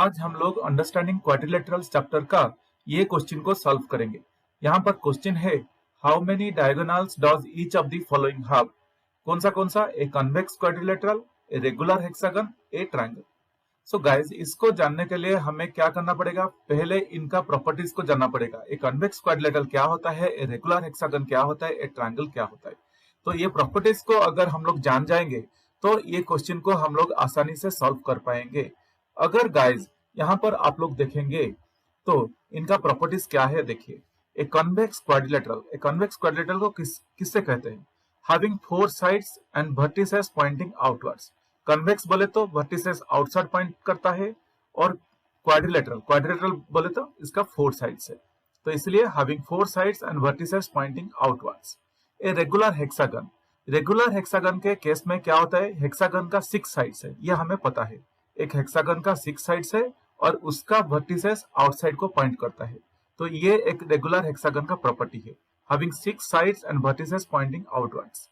आज हम लोग अंडरस्टैंडिंग क्वाड्रिलेटरल्स चैप्टर का ये क्वेश्चन को सॉल्व करेंगे। यहाँ पर क्वेश्चन है, how many diagonals does each of the following have? कौन सा? A convex quadrilateral, A regular hexagon, A triangle. So guys, इसको जानने के लिए हमें क्या करना पड़ेगा? पहले इनका प्रॉपर्टीज को जानना पड़ेगा। ए कन्वेक्स क्वाड्रिलेटरल क्या होता है, ए रेगुलर हेक्सागन क्या होता है, ए ट्रायंगल क्या होता है। तो ये प्रॉपर्टीज को अगर हम लोग जान जाएंगे तो ये क्वेश्चन को हम लोग आसानी से सॉल्व कर पाएंगे। अगर गाइस यहाँ पर आप लोग देखेंगे तो इनका प्रॉपर्टीज क्या है, देखिए। ए कन्वेक्स क्वाड्रिलेटरल को किससे कहते हैं? Having four sides and vertices pointing outwards. Convex बोले तो वर्टिसेस आउटसाइड पॉइंट करता है, और क्वाड्रिलेटरल बोले तो इसका फोर साइड्स है। तो इसलिए having four sides and vertices pointing outwards. A regular hexagon के केस में क्या होता है? हेक्सागन का सिक्स साइड्स है, यह हमें पता है। एक हेक्सागन का सिक्स साइड्स है और उसका वर्टिसेस आउटसाइड को पॉइंट करता है। तो ये एक रेगुलर हेक्सागन का प्रॉपर्टी है, having six sides and vertices pointing outwards.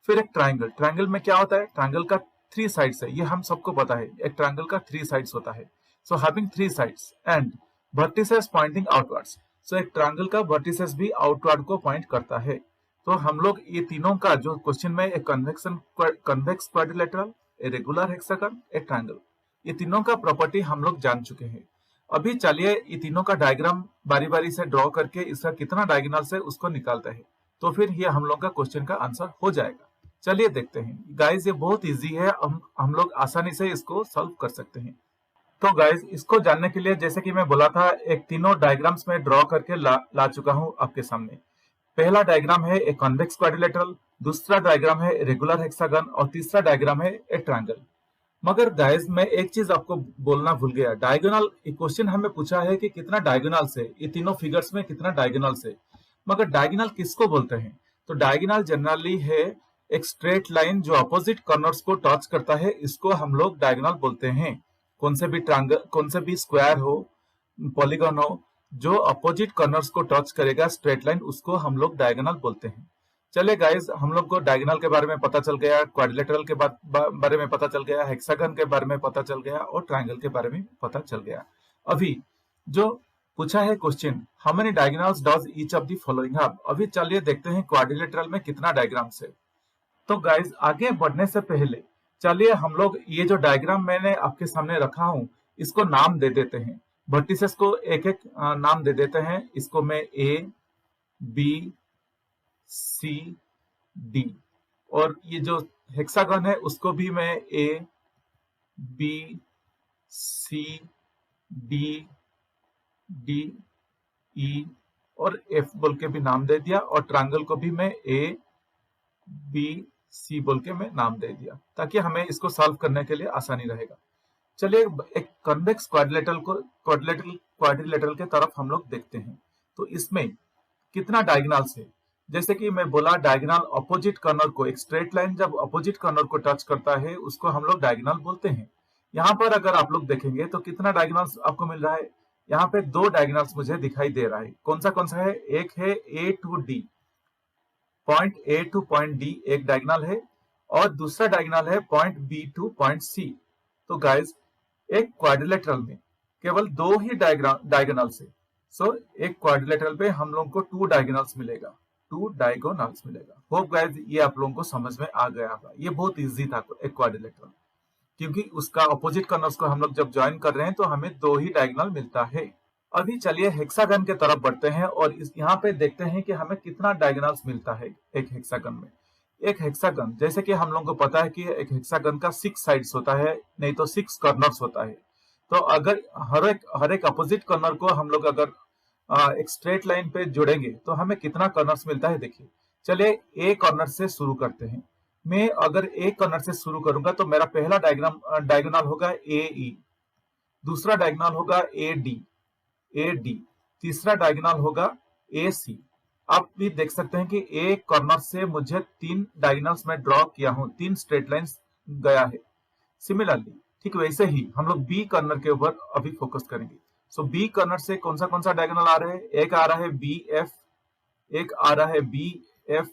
फिर एक ट्रायंगल में क्या होता है? ट्रायंगल का थ्री साइड्स है, ये हम सबको पता है। एक ट्रायंगल का थ्री साइड्स होता है। So having three sides and vertices pointing outwards. So एक ट्रायंगल का वर्टिसेस भी आउटवर्ड को पॉइंट करता है। तो हम लोग ये तीनों का जो क्वेश्चन में, एक कन्वेक्स क्वाड्रिलेटरल, ए रेगुलर हेक्सागन, ए ट्रायंगल, ये तीनों का प्रॉपर्टी हम लोग जान चुके हैं। अभी चलिए ये तीनों का डायग्राम बारी बारी से ड्रॉ करके इसका कितना डायगोनल्स है उसको निकालते हैं, तो फिर ये हम लोग का क्वेश्चन का आंसर हो जाएगा। चलिए देखते हैं गाइस, ये बहुत इजी है, हम लोग आसानी से इसको सॉल्व कर सकते हैं। तो गाइस, इसको जानने के लिए जैसे कि मैं बोला था, एक तीनों डायग्राम्स में ड्रॉ करके ला चुका हूं आपके सामने। पहला डायग्राम है एक कन्वेक्स क्वाड्रिलेटरल, दूसरा डायग्राम है रेगुलर हेक्सागन, और तीसरा डायग्राम है ए ट्रायंगल। मगर गाइस, मैं एक चीज आपको बोलना भूल गया। डायगोनल क्वेश्चन हमें पूछा है कि कितना डायगोनल्स है, ये तीनों फिगर्स में कितना डायगोनल्स है। मगर डायगोनल किसको बोलते हैं? तो डायगोनल जनरली है एक स्ट्रेट लाइन जो अपोजिट कॉर्नर्स को टच करता है, इसको हम लोग डायगोनल बोलते हैं। कौन से भी स्क्वायर हो, पॉलीगन हो, जो अपोजिट कॉर्नर्स को टच करेगा स्ट्रेट लाइन, उसको हम लोग डायगोनल बोलते हैं। चले गाइस, हम लोग को डायगोनल के बारे में पता चल गया, क्वाड्रिलेटरल के बारे में पता चल गया, हेक्सागन के बारे में पता चल गया, और ट्रायंगल के बारे में पता चल गया। अभी जो पूछा है question, how many diagonals does each of the following have? अभी चलिए देखते हैं क्वाड्रिलेटरल में कितना डायग्राम्स है। तो गाइस, आगे बढ़ने से पहले चलिए हम लोग ये जो डायग्राम मैंने आपके सामने रखा हूं, इसको नाम दे देते हैं। वर्टिसेस को एक एक नाम दे देते हैं। इसको मैं ए, बी, सी, डी, और ये जो हेक्सागन है उसको भी मैं ए, बी, सी, डी, डी, ई और एफ बोल के भी नाम दे दिया, और ट्रायंगल को भी मैं ए, बी, सी बोल के मैं नाम दे दिया, ताकि हमें इसको सॉल्व करने के लिए आसानी रहेगा। चलिए एक कन्वेक्स क्वाड्रिलेटरल के तरफ हम लोग देखते हैं। तो इसमें कितना डायगोनल्स है? जैसे कि मैं बोला, डायगोनल अपोजिट कॉर्नर को, एक स्ट्रेट लाइन जब अपोजिट कॉर्नर को टच करता है उसको हम लोग डायगोनल बोलते हैं। यहाँ पर अगर आप लोग देखेंगे तो कितना डायगोनल्स आपको मिल रहा है? यहाँ पे दो डायगोनल्स मुझे दिखाई दे रहा है। कौन सा है? एक है A to D, point A to point D एक डायगोनल है, और दूसरा डायगोनल है point B to point C. तो गाइस, एक क्वाड्रिलेटरल में केवल दो ही डायगोनल्स है। सो एक क्वाड्रिलेटरल पे हम लोग को टू डायगोनल्स मिलेगा। होप गाइस ये आप लोगों को समझ में आ गया होगा। ये बहुत इजी था एक क्वाड्रिलेटरल, क्योंकि उसका अपोजिट कॉर्नर्स को हम लोग जब ज्वाइन कर रहे हैं तो हमें दो ही डायगोनल मिलता है। अभी चलिए हेक्सागन के तरफ बढ़ते हैं, और यहाँ पे देखते हैं कि हमें कितना डायगोनल्स मिलता है एक हेक्सागन में। एक हेक्सागन, जैसे कि हम लोगों को पता है कि एक हेक्सागन का सिक्स साइड्स होता है, नहीं तो सिक्स कॉर्नर्स होता है। तो अगर हर एक अपोजिट कॉर्नर को हम लोग अगर एक स्ट्रेट लाइन पे जोड़ेंगे तो हमें कितना कॉर्नर्स मिलता है, देखिए। चलिए ए कॉर्नर से शुरू करते हैं। मैं अगर ए कॉर्नर से शुरू करूंगा तो मेरा पहला डायगोनल होगा ए ई, दूसरा डायगोनल होगा ए डी, तीसरा डायगोनल होगा ए सी। आप भी देख सकते हैं कि ए कॉर्नर से मुझे तीन डायगोनल्स में ड्रॉ किया हूं, तीन स्ट्रेट लाइंस गया है। सिमिलरली ठीक वैसे ही हम लोग बी कॉर्नर के ऊपर अभी फोकस करेंगे। सो बी कॉर्नर से कौन सा डायगोनल आ रहा है? एक आ रहा है बी एफ, एक आ रहा है बी एफ,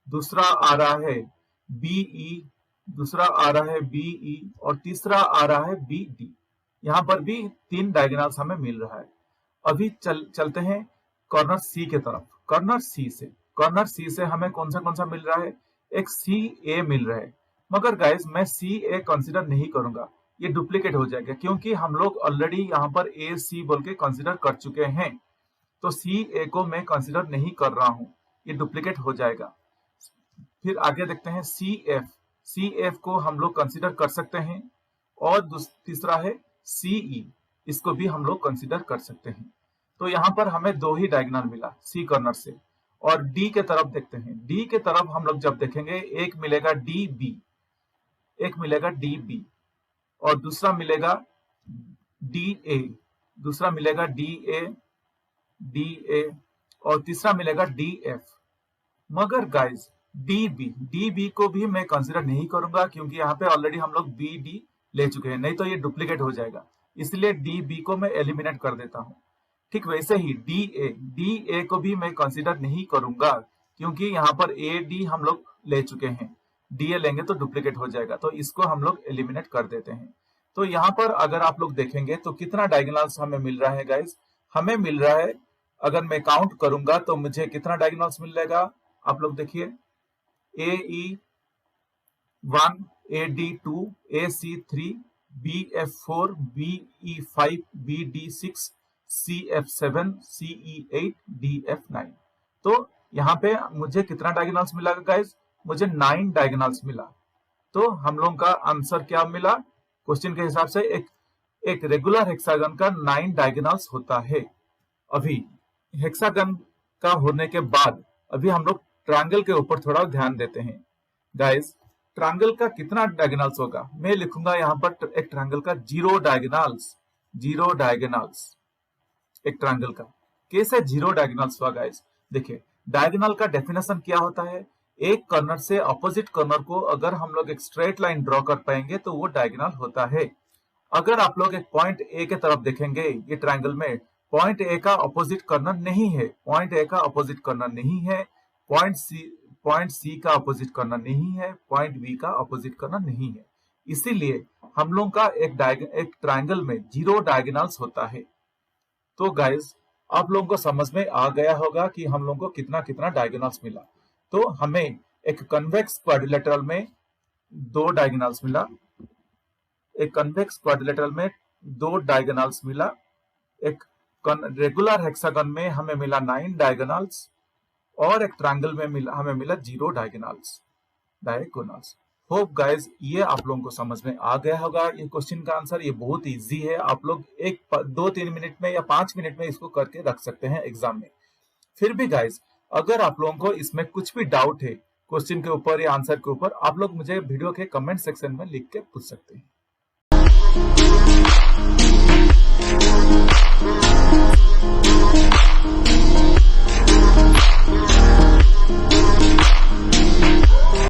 दूसरा आ रहा है बी ई, दूसरा आ रहा है बी ई, और तीसरा आ रहा है बी डी। यहाँ पर भी 3 डायगोनल्स हमें मिल रहा है। अभी चलते हैं कॉर्नर सी के तरफ। कॉर्नर सी से हमें कौन सा मिल रहा है, एक सी ए मिल रहा है। मगर गाइस मैं सी ए कंसिडर नहीं करूंगा, ये डुप्लीकेट हो जाएगा, क्योंकि हम लोग ऑलरेडी यहाँ पर ए सी बोल के कंसिडर कर चुके हैं। तो सी ए को मैं कंसिडर नहीं कर रहा हूं, ये डुप्लीकेट हो जाएगा। फिर आगे देखते हैं सी एफ को हम लोग कंसिडर कर सकते हैं। और तीसरा है सीई, इसको भी हम लोग कंसिडर कर सकते हैं। तो यहाँ पर हमें 2 ही डायगोनल मिला सी कॉर्नर से। और डी के तरफ देखते हैं। डी के तरफ हम लोग जब देखेंगे, एक मिलेगा डी बी, और दूसरा मिलेगा डी ए, और तीसरा मिलेगा डी एफ। मगर गाइस डी बी को भी मैं कंसिडर नहीं करूंगा, क्योंकि यहाँ पे ऑलरेडी हम लोग बी डी ले चुके हैं, नहीं तो ये डुप्लीकेट हो जाएगा। इसलिए डी बी को मैं एलिमिनेट कर देता हूं। ठीक वैसे ही डी ए को भी मैं कंसिडर नहीं करूंगा, क्योंकि यहाँ पर ए डी हम लोग ले चुके हैं। डी ए लेंगे तो डुप्लीकेट हो जाएगा, तो इसको हम लोग एलिमिनेट कर देते हैं। तो यहाँ पर अगर आप लोग देखेंगे तो कितना डायगोनल्स हमें मिल रहा है गाइस, हमें मिल रहा है, अगर मैं काउंट करूंगा तो मुझे कितना डायगोनल्स मिल जाएगा, आप लोग देखिए, AE1, AD2, AC3, BF4, BE5, BD6, CF7, CE8, DF9। तो यहाँ पे मुझे कितना डायगोनल्स मिला गाइस, मुझे 9 डायगोनल्स मिला। तो हम लोगों का आंसर क्या मिला, क्वेश्चन के हिसाब से एक रेगुलर हेक्सागन का 9 डायगोनल्स होता है। अभी हेक्सागन का होने के बाद अभी हम लोग ट्रायंगल के ऊपर थोड़ा ध्यान देते हैं। गाइस ट्रायंगल का कितना डायगोनल्स होगा, मैं लिखूंगा यहाँ पर एक ट्रायंगल का 0 डायगोनल्स। एक ट्रायंगल का कैसे 0 डायगोनल्स हुआ गाइस, देखिए डायगोनल का डेफिनेशन क्या होता है, एक कॉर्नर से अपोजिट कॉर्नर को अगर हम लोग एक स्ट्रेट लाइन ड्रॉ कर पाएंगे तो वो डायगोनल होता है। अगर आप लोग एक पॉइंट ए के तरफ देखेंगे, ये ट्रायंगल में पॉइंट ए का अपोजिट कॉर्नर नहीं है, पॉइंट सी का अपोजिट कॉर्नर नहीं है, पॉइंट बी का अपोजिट कॉर्नर नहीं है। इसीलिए हम लोग का एक ट्रायंगल में 0 डायगोनल्स होता है। तो गाइस आप लोगों को समझ में आ गया होगा कि हम लोगों को कितना कितना डायगोनल्स मिला। तो हमें एक कन्वेक्स क्वाड्रिलेटरल में 2 डायगोनल्स मिला, एक कन्वेक्स क्वाड्रिलेटरल में 2 डायगोनल्स मिला, एक रेगुलर हेक्सागन में हमें मिला 9 डायगोनल्स, और एक ट्रायंगल में हमें मिला 0 डायगोनल्स। होप गाइस ये आप लोगों को समझ में आ गया होगा। ये क्वेश्चन का आंसर ये बहुत इजी है, आप लोग 2-3 मिनट में या 5 मिनट में इसको करके रख सकते हैं एग्जाम में। फिर भी गाइस अगर आप लोगों को इसमें कुछ भी डाउट है क्वेश्चन के ऊपर या आंसर के ऊपर, आप लोग मुझे वीडियो के कमेंट सेक्शन में लिख के पूछ सकते हैं।